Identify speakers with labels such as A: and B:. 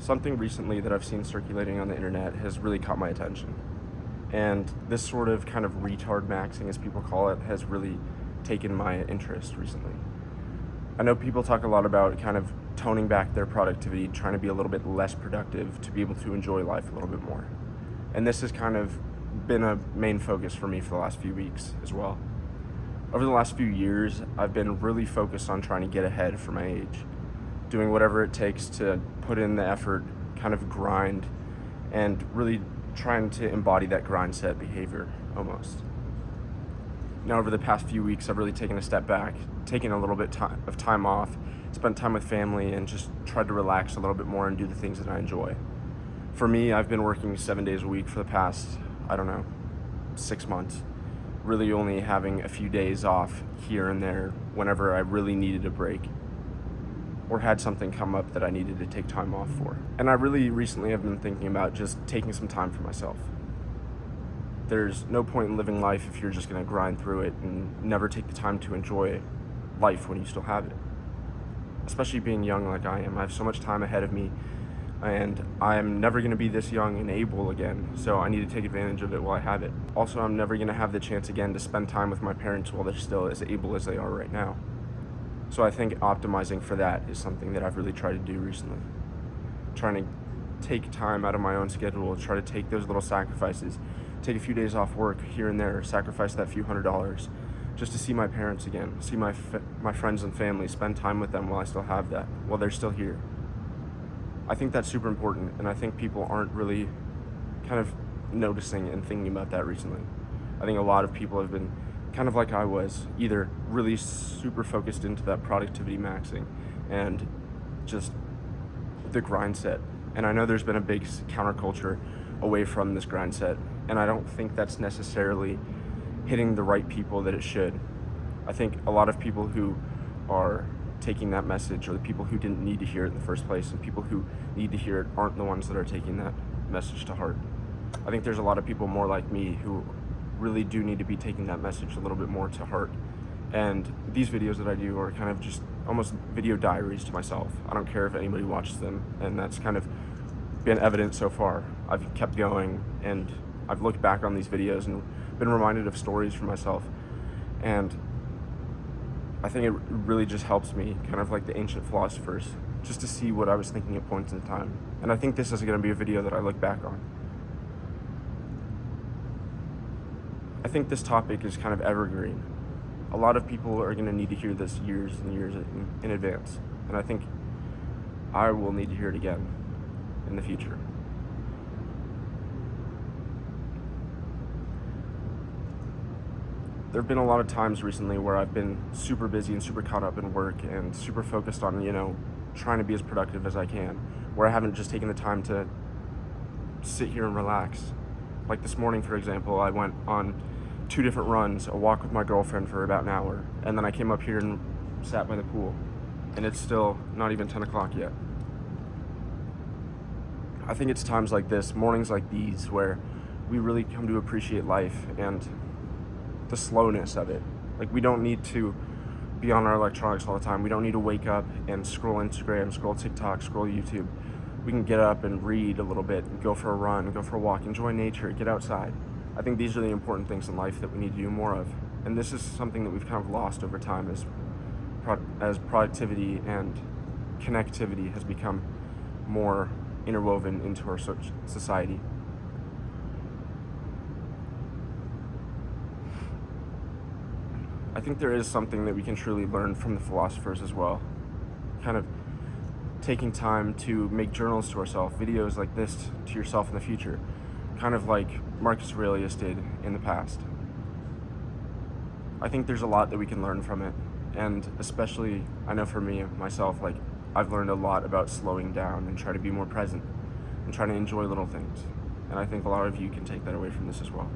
A: Something recently that I've seen circulating on the internet has really caught my attention. And this sort of kind of retard maxing, as people call it, has really taken my interest recently. I know people talk a lot about kind of toning back their productivity, trying to be a little bit less productive to be able to enjoy life a little bit more. And this has kind of been a main focus for me for the last few weeks as well. Over the last few years, I've been really focused on trying to get ahead for my age, doing whatever it takes to put in the effort, kind of grind, and really trying to embody that grind set behavior almost. Now, over the past few weeks, I've really taken a step back, taken a little bit of time off, spent time with family, and just tried to relax a little bit more and do the things that I enjoy. For me, I've been working 7 days a week for the past, 6 months, really only having a few days off here and there whenever I really needed a break or had something come up that I needed to take time off for. And I really recently have been thinking about just taking some time for myself. There's no point in living life if you're just going to grind through it and never take the time to enjoy life when you still have it. Especially being young like I am. I have so much time ahead of me, and I'm never going to be this young and able again, so I need to take advantage of it while I have it. Also, I'm never going to have the chance again to spend time with my parents while they're still as able as they are right now. So I think optimizing for that is something that I've really tried to do recently. Trying to take time out of my own schedule, try to take those little sacrifices, take a few days off work here and there, sacrifice that few $100s just to see my parents again, see my friends and family, spend time with them while I still have that, while they're still here. I think that's super important, and I think people aren't really kind of noticing and thinking about that recently. I think a lot of people have been kind of like I was, either really super focused into that productivity maxing and just the grind set. And I know there's been a big counterculture away from this grind set, and I don't think that's necessarily hitting the right people that it should. I think a lot of people who are taking that message are the people who didn't need to hear it in the first place, and people who need to hear it aren't the ones that are taking that message to heart. I think there's a lot of people more like me who really do need to be taking that message a little bit more to heart. And these videos that I do are kind of just almost video diaries to myself. I don't care if anybody watches them, and that's kind of been evident so far. I've kept going, and I've looked back on these videos and been reminded of stories for myself. And I think it really just helps me, kind of like the ancient philosophers, just to see what I was thinking at points in time. And I think this is going to be a video that I look back on. I think this topic is kind of evergreen. A lot of people are going to need to hear this years and years in advance. And I think I will need to hear it again in the future. There have been a lot of times recently where I've been super busy and super caught up in work and super focused on, trying to be as productive as I can, where I haven't just taken the time to sit here and relax. Like this morning, for example, I went on 2 different runs, a walk with my girlfriend for about an hour, and then I came up here and sat by the pool, and it's still not even 10 o'clock yet. I think it's times like this, mornings like these, where we really come to appreciate life and the slowness of it. Like, we don't need to be on our electronics all the time. We don't need to wake up and scroll Instagram, scroll TikTok, scroll YouTube. We can get up and read a little bit, go for a run, go for a walk, enjoy nature, get outside. I think these are the important things in life that we need to do more of. And this is something that we've kind of lost over time as productivity and connectivity has become more interwoven into our society. I think there is something that we can truly learn from the philosophers as well. Kind of taking time to make journals to ourselves, videos like this to yourself in the future, kind of like Marcus Aurelius did in the past. I think there's a lot that we can learn from it, and especially, I know for me, myself, like, I've learned a lot about slowing down and try to be more present and try to enjoy little things. And I think a lot of you can take that away from this as well.